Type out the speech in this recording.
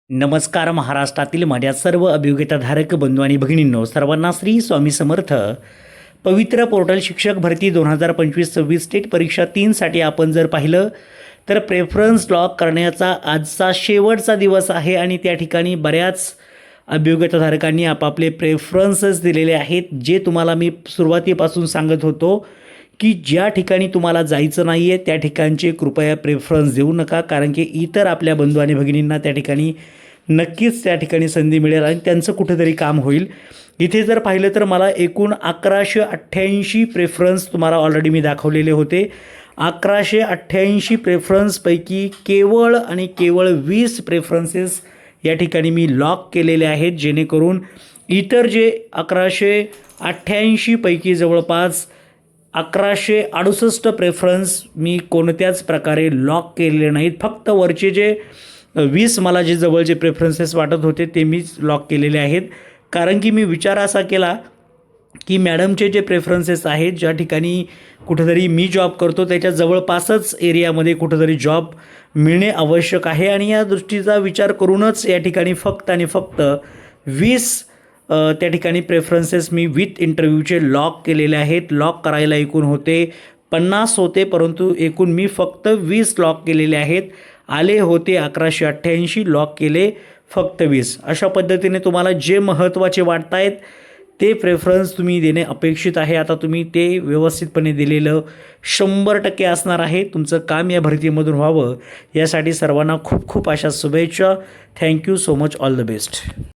नमस्कार. महाराष्ट्रातील माझ्या सर्व अभियोग्यताधारक बंधू आणि भगिनींनो, सर्वांना श्री स्वामी समर्थ. पवित्र पोर्टल शिक्षक भरती 2025-26 स्टेट परीक्षा 3साठी आपण जर पाहिलं तर प्रेफरन्स लॉक करण्याचा आजचा शेवटचा दिवस आहे आणि त्या ठिकाणी बऱ्याच अभियोग्यताधारकांनी आपापले प्रेफरन्सेस दिलेले आहेत. जे तुम्हाला मी सुरुवातीपासून सांगत होतो की ज्या ठिकाणी तुम्हाला जायचं नाही आहे त्या ठिकाणचे कृपया प्रेफरन्स देऊ नका, कारण की इतर आपल्या बंधू आणि भगिनींना त्या ठिकाणी नक्कीच त्या ठिकाणी संधी मिळेल आणि त्यांचं कुठेतरी काम होईल. इथे जर पाहिलं तर मला एकूण 1188 प्रेफरन्स तुम्हाला ऑलरेडी मी दाखवलेले होते. 1188 प्रेफरन्सपैकी केवळ आणि केवळ 20 प्रेफरन्सेस या ठिकाणी मी लॉक केलेले आहेत, जेणेकरून इतर जे 1188 पैकी जवळपास 1168 प्रेफरन्स मी कोणत्याच प्रकारे लॉक केलेले नाहीत. फक्त वरचे जे 20 मला जे जवळचे प्रेफरन्सेस वाटत होते ते मीच लॉक केलेले आहेत. कारण की मी विचार असा केला की मॅडमचे जे प्रेफरन्सेस आहेत, ज्या ठिकाणी कुठेतरी मी जॉब करतो त्याच्या जवळपासच एरियामध्ये कुठेतरी जॉब मिळणे आवश्यक आहे आणि या दृष्टीचा विचार करूनच या ठिकाणी फक्त आणि फक्त 20 त्या ठिकाणी प्रेफरन्सेस मी विथ इंटरव्ह्यूचे लॉक केलेले आहेत. लॉक करायला एकूण होते 50 होते, परंतु एकूण मी फक्त 20 लॉक केलेले आहेत. आले होते 1188, लॉक केले फक्त 20. अशा पद्धतीने तुम्हाला जे महत्त्वाचे वाटत आहेत ते प्रेफरन्स तुम्ही देणे अपेक्षित आहे. आता तुम्ही ते व्यवस्थितपणे दिलेलं 100% असणार आहे. तुमचं काम या भरतीमधून व्हावं यासाठी सर्वांना खूप खूप अशा शुभेच्छा. Thank you so much. All the best.